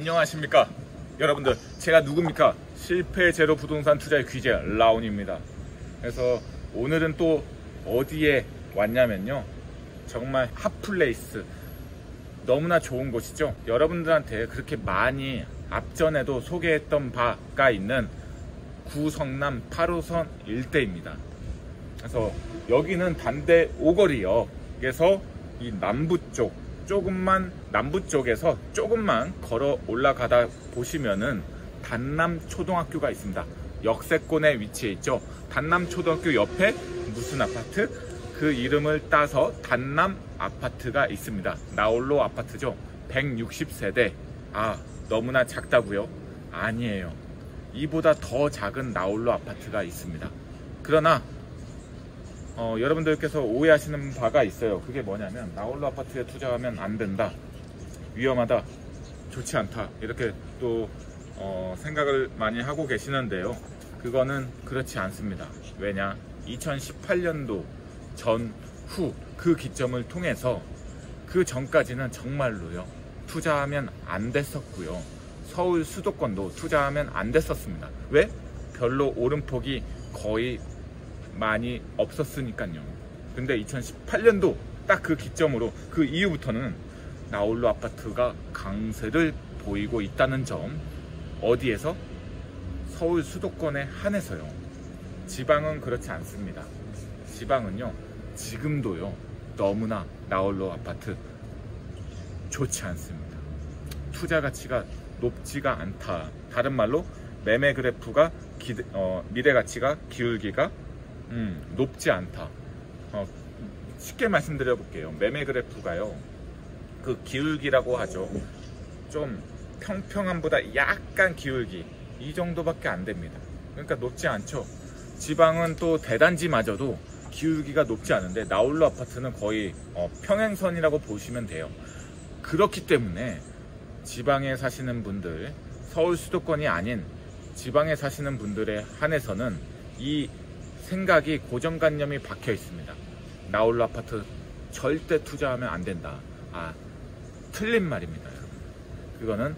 안녕하십니까 여러분들, 제가 누굽니까? 실패 제로 부동산 투자의 귀재 라온입니다. 그래서 오늘은 또 어디에 왔냐면요, 정말 핫플레이스, 너무나 좋은 곳이죠. 여러분들한테 그렇게 많이 앞전에도 소개했던 바가 있는 구성남 8호선 일대입니다. 그래서 여기는 단대 오거리역에서 이 남부 쪽에서 조금만 걸어 올라가다 보시면은 단남초등학교가 있습니다. 역세권에 위치해 있죠. 단남초등학교 옆에 무슨 아파트? 그 이름을 따서 단남 아파트가 있습니다. 나홀로 아파트죠. 160세대. 너무나 작다고요? 아니에요. 이보다 더 작은 나홀로 아파트가 있습니다. 그러나 여러분들께서 오해하시는 바가 있어요. 그게 뭐냐면, 나홀로 아파트에 투자하면 안 된다, 위험하다, 좋지 않다, 이렇게 또 생각을 많이 하고 계시는데요. 그거는 그렇지 않습니다. 왜냐, 2018년도 전후 그 기점을 통해서 그 전까지는 정말로요, 투자하면 안 됐었고요. 서울 수도권도 투자하면 안 됐었습니다. 왜? 별로 오름폭이 거의 많이 없었으니까요. 근데 2018년도 딱 그 기점으로, 그 이후부터는 나홀로 아파트가 강세를 보이고 있다는 점. 어디에서? 서울 수도권에 한해서요. 지방은 그렇지 않습니다. 지방은요, 지금도요, 너무나 나홀로 아파트 좋지 않습니다. 투자 가치가 높지가 않다. 다른 말로 매매 그래프가 미래 가치가 기울기가 높지 않다. 쉽게 말씀드려 볼게요. 매매 그래프가요, 그 기울기라고 하죠. 좀 평평함보다 약간 기울기, 이 정도밖에 안 됩니다. 그러니까 높지 않죠. 지방은 또 대단지마저도 기울기가 높지 않은데, 나홀로 아파트는 거의 평행선이라고 보시면 돼요. 그렇기 때문에 지방에 사시는 분들, 서울 수도권이 아닌 지방에 사시는 분들에 한해서는 이 생각이, 고정관념이 박혀 있습니다. 나홀로 아파트 절대 투자하면 안 된다. 틀린 말입니다, 여러분. 그거는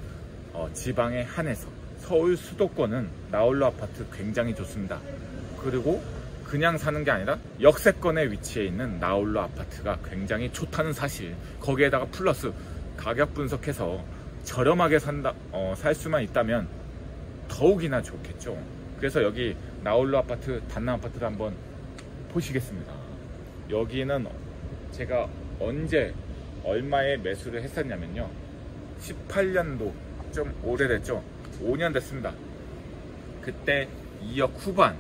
지방에 한해서. 서울 수도권은 나홀로 아파트 굉장히 좋습니다. 그리고 그냥 사는 게 아니라 역세권에 위치해 있는 나홀로 아파트가 굉장히 좋다는 사실, 거기에다가 플러스 가격 분석해서 저렴하게 살 수만 있다면 더욱이나 좋겠죠. 그래서 여기 나홀로 아파트, 단남 아파트를 한번 보시겠습니다. 여기는 제가 언제 얼마에 매수를 했었냐면요, 18년도, 좀 오래됐죠. 5년 됐습니다. 그때 2억 후반,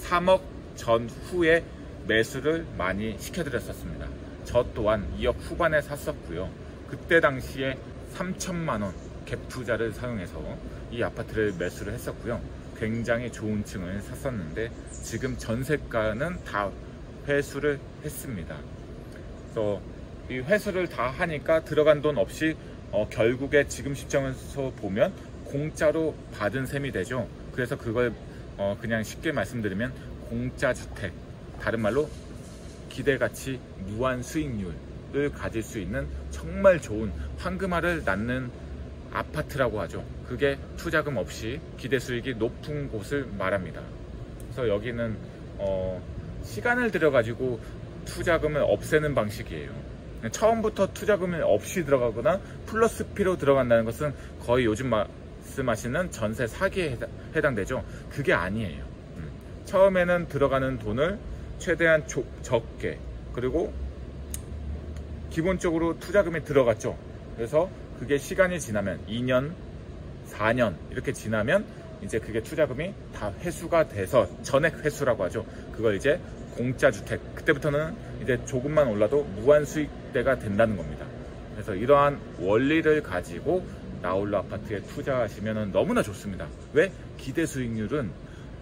3억 전후에 매수를 많이 시켜드렸었습니다. 저 또한 2억 후반에 샀었고요. 그때 당시에 3천만원 갭 투자를 사용해서 이 아파트를 매수를 했었고요. 굉장히 좋은 층을 샀었는데, 지금 전세가는 다 회수를 했습니다. 그래서 이 회수를 다 하니까 들어간 돈 없이 결국에 지금 시점에서 보면 공짜로 받은 셈이 되죠. 그래서 그걸 그냥 쉽게 말씀드리면 공짜 주택, 다른 말로 기대가치 무한 수익률을 가질 수 있는 정말 좋은 황금알을 낳는 아파트라고 하죠. 그게 투자금 없이 기대 수익이 높은 곳을 말합니다. 그래서 여기는 시간을 들여가지고 투자금을 없애는 방식이에요. 처음부터 투자금을 없이 들어가거나 플러스 P로 들어간다는 것은 거의 요즘 말씀하시는 전세 사기에 해당되죠. 그게 아니에요. 처음에는 들어가는 돈을 최대한 적게, 그리고 기본적으로 투자금이 들어갔죠. 그래서 그게 시간이 지나면 2년, 4년 이렇게 지나면 이제 그게 투자금이 다 회수가 돼서 전액 회수라고 하죠. 그걸 이제 공짜 주택, 그때부터는 이제 조금만 올라도 무한 수익대가 된다는 겁니다. 그래서 이러한 원리를 가지고 나홀로 아파트에 투자하시면 너무나 좋습니다. 왜? 기대 수익률은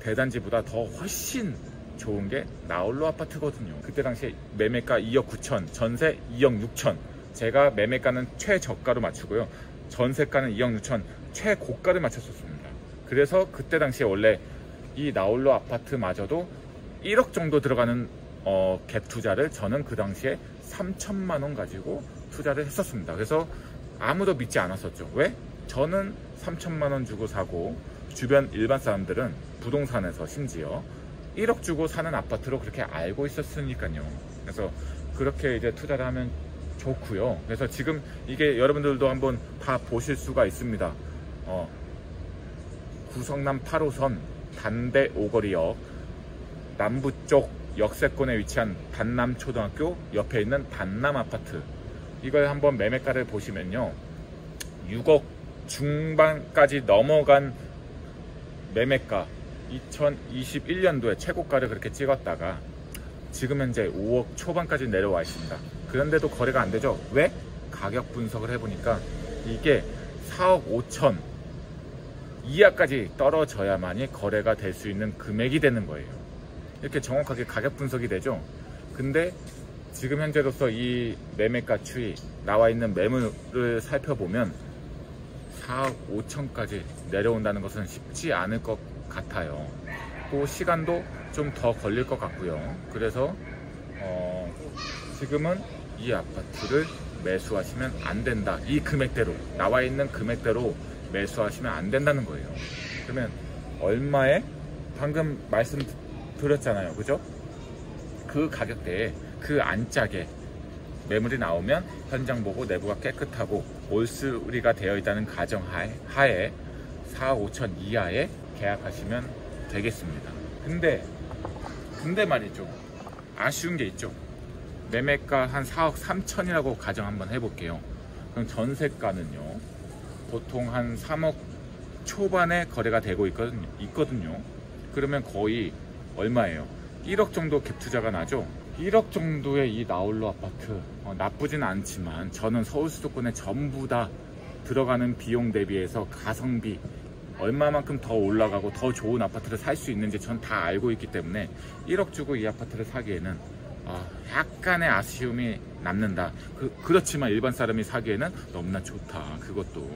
대단지보다 더 훨씬 좋은 게 나홀로 아파트거든요. 그때 당시에 매매가 2억 9천, 전세 2억 6천. 제가 매매가는 최저가로 맞추고요, 전세가는 2억 6천 최고가를 맞췄었습니다. 그래서 그때 당시에 원래 이 나홀로 아파트마저도 1억 정도 들어가는 갭 투자를 저는 그 당시에 3천만 원 가지고 투자를 했었습니다. 그래서 아무도 믿지 않았었죠. 왜? 저는 3천만 원 주고 사고 주변 일반 사람들은 부동산에서 심지어 1억 주고 사는 아파트로 그렇게 알고 있었으니까요. 그래서 그렇게 이제 투자를 하면 좋고요. 그래서 지금 이게 여러분들도 한번 다 보실 수가 있습니다. 구성남 8호선 단대 오거리역 남부 쪽 역세권에 위치한 단남초등학교 옆에 있는 단남아파트, 이걸 한번 매매가를 보시면요, 6억 중반까지 넘어간 매매가, 2021년도에 최고가를 그렇게 찍었다가 지금 현재 5억 초반까지 내려와 있습니다. 그런데도 거래가 안 되죠. 왜? 가격 분석을 해보니까 이게 4억 5천 이하까지 떨어져야만이 거래가 될 수 있는 금액이 되는 거예요. 이렇게 정확하게 가격 분석이 되죠. 근데 지금 현재로서 이 매매가 추이, 나와 있는 매물을 살펴보면 4억 5천까지 내려온다는 것은 쉽지 않을 것 같아요. 또 시간도 좀 더 걸릴 것 같고요. 그래서 지금은 이 아파트를 매수하시면 안 된다. 이 금액대로, 나와 있는 금액대로 매수하시면 안 된다는 거예요. 그러면 얼마에, 방금 말씀드렸잖아요, 그죠? 그 가격대에 그 안짝에 매물이 나오면 현장 보고 내부가 깨끗하고 올수리가 되어 있다는 가정하에 4억 5천 이하에 계약하시면 되겠습니다. 근데 말이죠, 아쉬운 게 있죠. 매매가 한 4억 3천이라고 가정 한번 해볼게요. 그럼 전세가는요, 보통 한 3억 초반에 거래가 되고 있거든요. 그러면 거의 얼마예요? 1억 정도 갭 투자가 나죠. 1억 정도의 이 나홀로 아파트, 나쁘진 않지만 저는 서울 수도권에 전부 다 들어가는 비용 대비해서 가성비 얼마만큼 더 올라가고 더 좋은 아파트를 살 수 있는지 전 다 알고 있기 때문에 1억 주고 이 아파트를 사기에는 약간의 아쉬움이 남는다. 그렇지만 일반 사람이 사기에는 너무나 좋다, 그것도.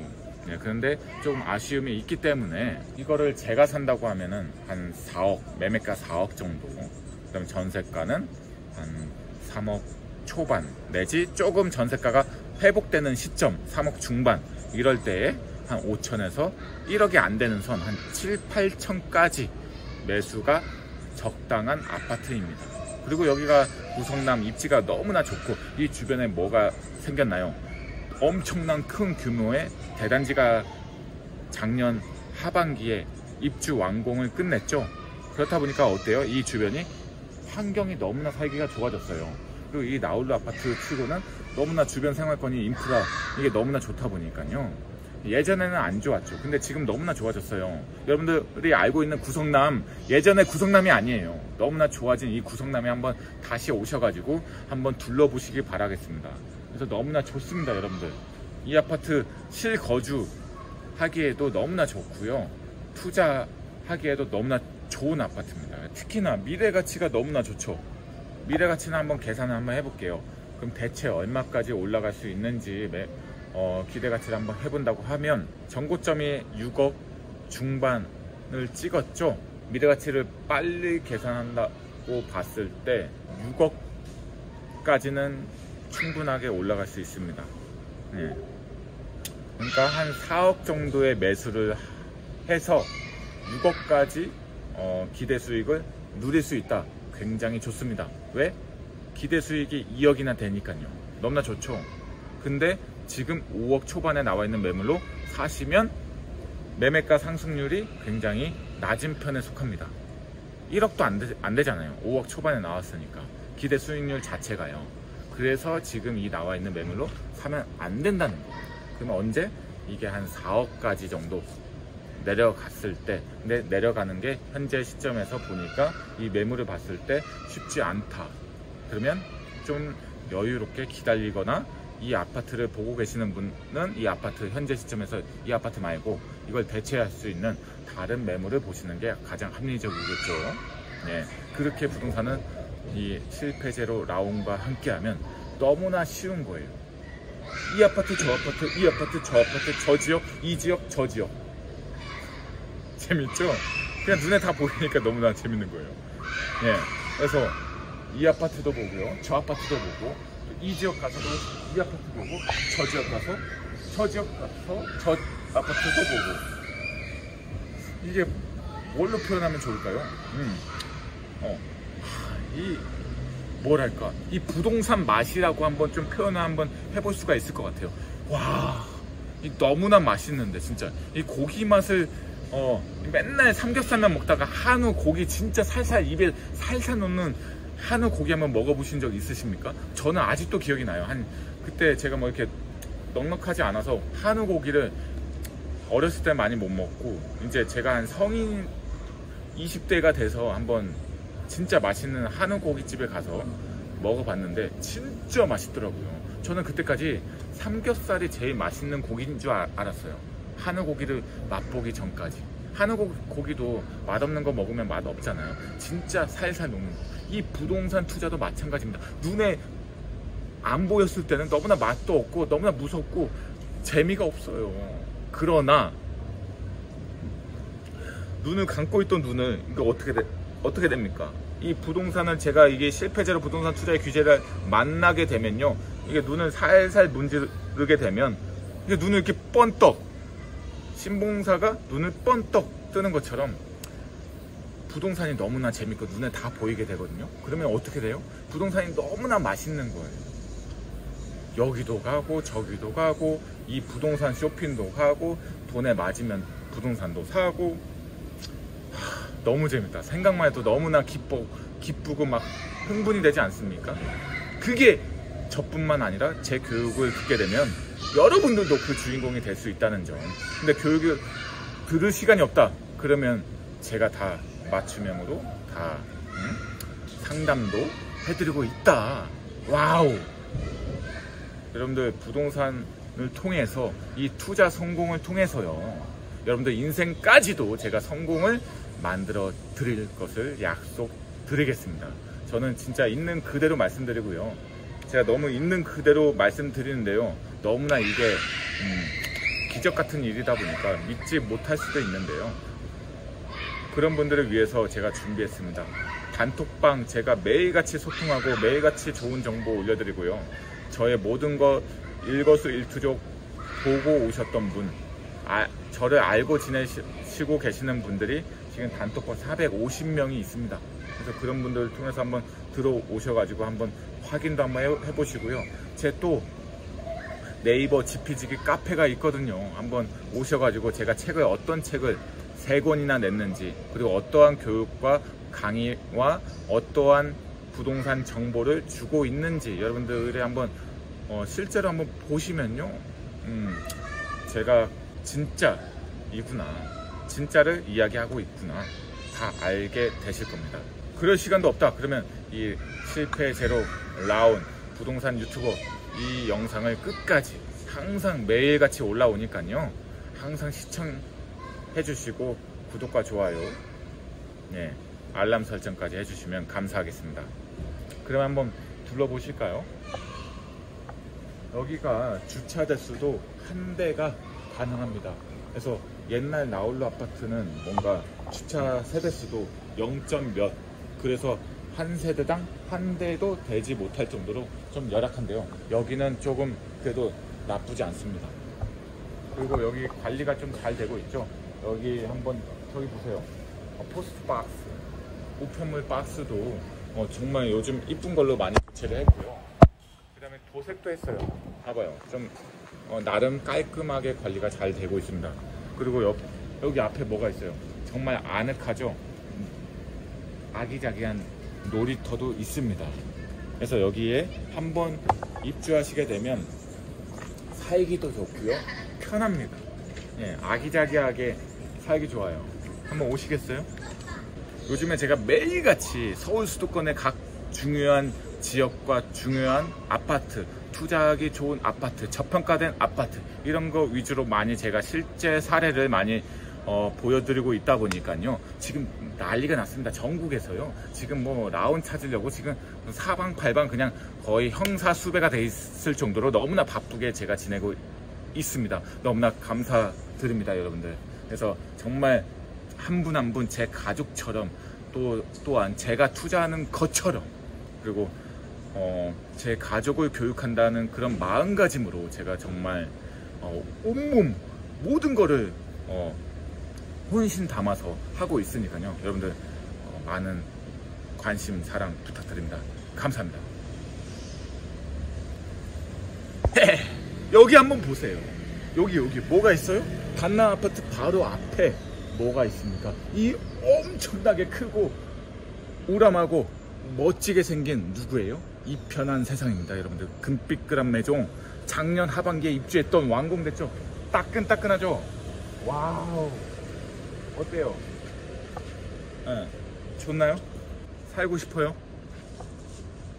네, 그런데 좀 아쉬움이 있기 때문에 이거를 제가 산다고 하면은 한 4억, 매매가 4억 정도, 그 다음에 전세가는 한 3억 초반 내지 조금 전세가가 회복되는 시점 3억 중반, 이럴 때에 한 5천에서 1억이 안 되는 선 한 7, 8천까지 매수가 적당한 아파트입니다. 그리고 여기가 구성남 입지가 너무나 좋고, 이 주변에 뭐가 생겼나요? 엄청난 큰 규모의 대단지가 작년 하반기에 입주 완공을 끝냈죠. 그렇다 보니까 어때요? 이 주변이 환경이 너무나 살기가 좋아졌어요. 그리고 이 나홀로 아파트 치고는 너무나 주변 생활권이, 인프라, 이게 너무나 좋다 보니까요. 예전에는 안 좋았죠. 근데 지금 너무나 좋아졌어요. 여러분들이 알고 있는 구성남, 예전에 구성남이 아니에요. 너무나 좋아진 이 구성남에 한번 다시 오셔가지고 한번 둘러보시길 바라겠습니다. 그래서 너무나 좋습니다, 여러분들. 이 아파트 실거주 하기에도 너무나 좋고요, 투자하기에도 너무나 좋은 아파트입니다. 특히나 미래가치가 너무나 좋죠. 미래가치는 한번 계산을 한번 해볼게요. 그럼 대체 얼마까지 올라갈 수 있는지 기대가치를 한번 해본다고 하면, 전고점이 6억 중반을 찍었죠. 미래가치를 빨리 계산한다고 봤을 때 6억까지는 충분하게 올라갈 수 있습니다. 네. 그러니까 한 4억 정도의 매수를 해서 6억까지 기대 수익을 누릴 수 있다. 굉장히 좋습니다. 왜? 기대 수익이 2억이나 되니까요. 너무나 좋죠. 근데 지금 5억 초반에 나와 있는 매물로 사시면 매매가 상승률이 굉장히 낮은 편에 속합니다. 1억도 안 되잖아요. 5억 초반에 나왔으니까. 기대 수익률 자체가요. 그래서 지금 이 나와 있는 매물로 사면 안 된다는 거예요. 그러면 언제? 이게 한 4억까지 정도 내려갔을 때, 근데 내려가는 게 현재 시점에서 보니까 이 매물을 봤을 때 쉽지 않다. 그러면 좀 여유롭게 기다리거나, 이 아파트를 보고 계시는 분은 이 아파트, 현재 시점에서 이 아파트 말고 이걸 대체할 수 있는 다른 매물을 보시는 게 가장 합리적이겠죠. 네, 그렇게 부동산은 이 실패제로 라온과 함께하면 너무나 쉬운 거예요. 이 아파트, 저 아파트, 이 아파트, 저 아파트, 저 지역, 이 지역, 저 지역. 재밌죠? 그냥 눈에 다 보이니까 너무나 재밌는 거예요. 네, 그래서 이 아파트도 보고요, 저 아파트도 보고, 이 지역 가서도 이 아파트 보고, 저 지역 가서, 저 지역 가서, 저 아파트도 보고. 이게 뭘로 표현하면 좋을까요? 이 뭐랄까, 이 부동산 맛이라고 한번 좀 표현을 한번 해볼 수가 있을 것 같아요. 와, 이 너무나 맛있는데 진짜 이 고기 맛을 맨날 삼겹살만 먹다가 한우 고기 진짜 살살 입에 살살 넣는 한우 고기 한번 먹어보신 적 있으십니까? 저는 아직도 기억이 나요. 그때 제가 뭐 이렇게 넉넉하지 않아서 한우 고기를 어렸을 때 많이 못 먹고, 이제 제가 한 성인 20대가 돼서 한번 진짜 맛있는 한우 고깃집에 가서 먹어봤는데 진짜 맛있더라고요. 저는 그때까지 삼겹살이 제일 맛있는 고기인 줄 알았어요. 한우 고기를 맛보기 전까지. 한우 고기도 맛없는 거 먹으면 맛 없잖아요. 진짜 살살 녹는 거. 이 부동산 투자도 마찬가지입니다. 눈에 안 보였을 때는 너무나 맛도 없고 너무나 무섭고 재미가 없어요. 그러나 눈을 감고 있던 눈을 이거 어떻게 됩니까? 이 부동산은 제가 이게 실패제로 부동산 투자의 규제를 만나게 되면요, 이게 눈을 살살 문지르게 되면 이게 눈을 이렇게 번떡, 신봉사가 눈을 번떡 뜨는 것처럼 부동산이 너무나 재밌고 눈에 다 보이게 되거든요. 그러면 어떻게 돼요? 부동산이 너무나 맛있는 거예요. 여기도 가고 저기도 가고 이 부동산 쇼핑도 가고 돈에 맞으면 부동산도 사고. 너무 재밌다. 생각만 해도 너무나 기쁘고 막 흥분이 되지 않습니까? 그게 저뿐만 아니라 제 교육을 듣게 되면 여러분들도 그 주인공이 될 수 있다는 점. 근데 교육을 들을 시간이 없다 그러면 제가 다 맞춤형으로 다 상담도 해드리고 있다. 와우. 여러분들 부동산을 통해서 이 투자 성공을 통해서요, 여러분들 인생까지도 제가 성공을 만들어 드릴 것을 약속드리겠습니다. 저는 진짜 있는 그대로 말씀드리고요. 제가 너무 있는 그대로 말씀드리는데요, 너무나 이게 기적 같은 일이다 보니까 믿지 못할 수도 있는데요, 그런 분들을 위해서 제가 준비했습니다. 단톡방 제가 매일같이 소통하고 매일같이 좋은 정보 올려드리고요, 저의 모든 것 일거수일투족 보고 오셨던 분, 저를 알고 지내시고 계시는 분들이 지금 단톡방 450명이 있습니다. 그래서 그런 분들을 통해서 한번 들어오셔가지고 한번 확인도 한번 해보시고요. 제 또 네이버 지피지기 카페가 있거든요. 한번 오셔가지고 제가 어떤 책을 3권이나 냈는지, 그리고 어떠한 교육과 강의와 어떠한 부동산 정보를 주고 있는지 여러분들이 한번 실제로 한번 보시면요, 제가 진짜이구나, 진짜를 이야기하고 있구나, 다 알게 되실 겁니다. 그럴 시간도 없다 그러면 이 실패 제로 라온 부동산 유튜버 이 영상을 끝까지 항상 매일같이 올라오니까요, 항상 시청해 주시고 구독과 좋아요, 네, 알람 설정까지 해주시면 감사하겠습니다. 그럼 한번 둘러보실까요? 여기가 주차 대수도 한 대가 가능합니다. 그래서 옛날 나홀로 아파트는 뭔가 주차 세대수도 0. 몇, 그래서 한 세대당 한 대도 되지 못할 정도로 좀 열악한데요, 여기는 조금 그래도 나쁘지 않습니다. 그리고 여기 관리가 좀 잘 되고 있죠. 여기 한번 저기 보세요. 포스트 박스, 우편물 박스도 정말 요즘 이쁜 걸로 많이 교체를 했고요. 그 다음에 도색도 했어요. 봐봐요. 좀 나름 깔끔하게 관리가 잘 되고 있습니다. 그리고 여기 앞에 뭐가 있어요? 정말 아늑하죠? 아기자기한 놀이터도 있습니다. 그래서 여기에 한번 입주하시게 되면 살기도 좋고요, 편합니다. 예, 아기자기하게 살기 좋아요. 한번 오시겠어요? 요즘에 제가 매일같이 서울 수도권의 각 중요한 지역과 중요한 아파트, 투자하기 좋은 아파트, 저평가된 아파트, 이런 거 위주로 많이 제가 실제 사례를 많이 보여드리고 있다 보니까요, 지금 난리가 났습니다. 전국에서요. 지금 뭐 라운 찾으려고 지금 사방팔방 그냥 거의 형사수배가 돼 있을 정도로 너무나 바쁘게 제가 지내고 있습니다. 너무나 감사드립니다, 여러분들. 그래서 정말 한 분 한 분 제 가족처럼, 또한 제가 투자하는 것처럼, 그리고 제 가족을 교육한다는 그런 마음가짐으로 제가 정말 온몸 모든 거를 혼신 담아서 하고 있으니까요. 여러분들 많은 관심 사랑 부탁드립니다. 감사합니다. 여기 한번 보세요. 여기 뭐가 있어요? 단남 아파트 바로 앞에 뭐가 있습니까? 이 엄청나게 크고 우람하고 멋지게 생긴 누구예요? 이 편한 세상입니다. 여러분들 금빛그란 매종 작년 하반기에 입주했던 완공됐죠? 따끈따끈하죠? 와우, 어때요? 네. 좋나요? 살고 싶어요?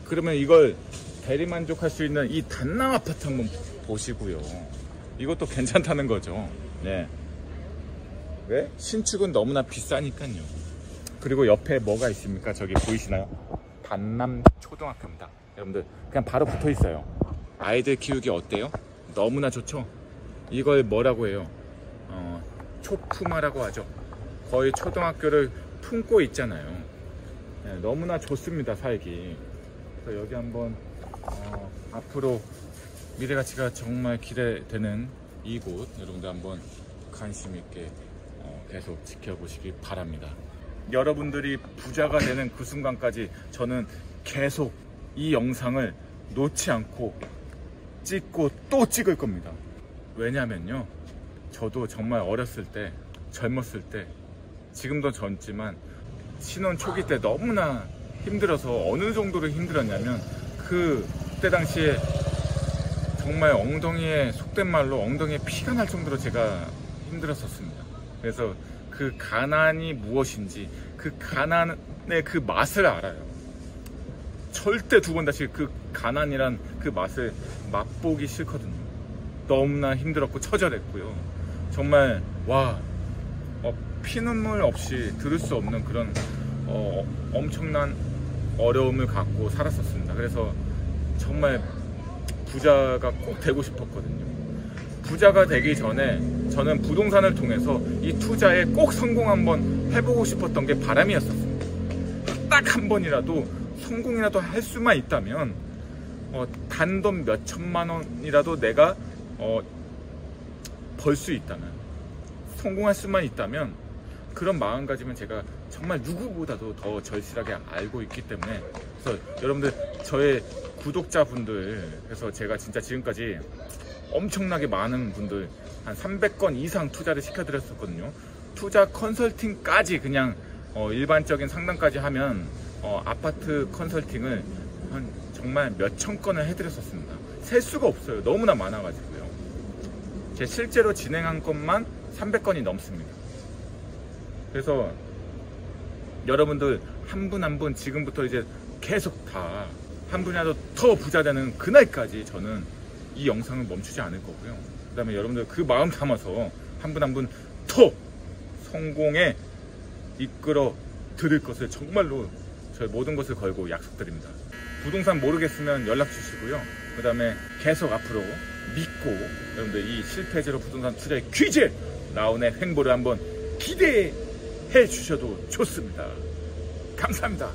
그러면 이걸 대리만족할 수 있는 이 단남 아파트 한번 보시고요. 이것도 괜찮다는 거죠. 네. 왜? 신축은 너무나 비싸니까요. 그리고 옆에 뭐가 있습니까? 저기 보이시나요? 단남 초등학교입니다. 여러분들 그냥 바로 붙어 있어요. 아이들 키우기 어때요? 너무나 좋죠? 이걸 뭐라고 해요? 초품화라고 하죠. 거의 초등학교를 품고 있잖아요. 네, 너무나 좋습니다, 살기. 그래서 여기 한번 앞으로 미래가치가 정말 기대되는 이곳 여러분들 한번 관심 있게 계속 지켜보시기 바랍니다. 여러분들이 부자가 되는 그 순간까지 저는 계속 이 영상을 놓지 않고 찍고 또 찍을 겁니다. 왜냐면요, 저도 정말 어렸을 때, 젊었을 때, 지금도 젊지만 신혼 초기 때 너무나 힘들어서 어느 정도로 힘들었냐면 그때 당시에 정말 엉덩이에, 속된 말로 엉덩이에 피가 날 정도로 제가 힘들었었습니다. 그래서 그 가난이 무엇인지, 그 가난의 그 맛을 알아요. 절대 두 번 다시 그 가난이란 그 맛을 맛보기 싫거든요. 너무나 힘들었고 처절했고요. 정말 피눈물 없이 들을 수 없는 그런 엄청난 어려움을 갖고 살았었습니다. 그래서 정말 부자가 꼭 되고 싶었거든요. 부자가 되기 전에 저는 부동산을 통해서 이 투자에 꼭 성공 한번 해보고 싶었던 게 바람이었었습니다. 딱 한 번이라도 성공이라도 할 수만 있다면 단돈 몇 천만 원이라도 내가 벌 수 있다면, 성공할 수만 있다면, 그런 마음가짐은 제가 정말 누구보다도 더 절실하게 알고 있기 때문에, 그래서 여러분들 저의 구독자분들, 그래서 제가 진짜 지금까지 엄청나게 많은 분들 한 300건 이상 투자를 시켜드렸었거든요. 투자 컨설팅까지 그냥 일반적인 상담까지 하면 아파트 컨설팅을 한 정말 몇천 건을 해드렸었습니다. 셀 수가 없어요. 너무나 많아가지고요. 제 실제로 진행한 것만 300건이 넘습니다. 그래서 여러분들 한 분 한 분 지금부터 이제 계속 다 한 분이라도 더 부자 되는 그날까지 저는 이 영상을 멈추지 않을 거고요. 그 다음에 여러분들 그 마음 담아서 한 분 한 분 더 성공에 이끌어 드릴 것을 정말로 저희 모든 것을 걸고 약속드립니다. 부동산 모르겠으면 연락 주시고요. 그 다음에 계속 앞으로 믿고 여러분들 이 실패제로 부동산 투자의 퀴즈 나온의 횡보를 한번 기대해 주셔도 좋습니다. 감사합니다.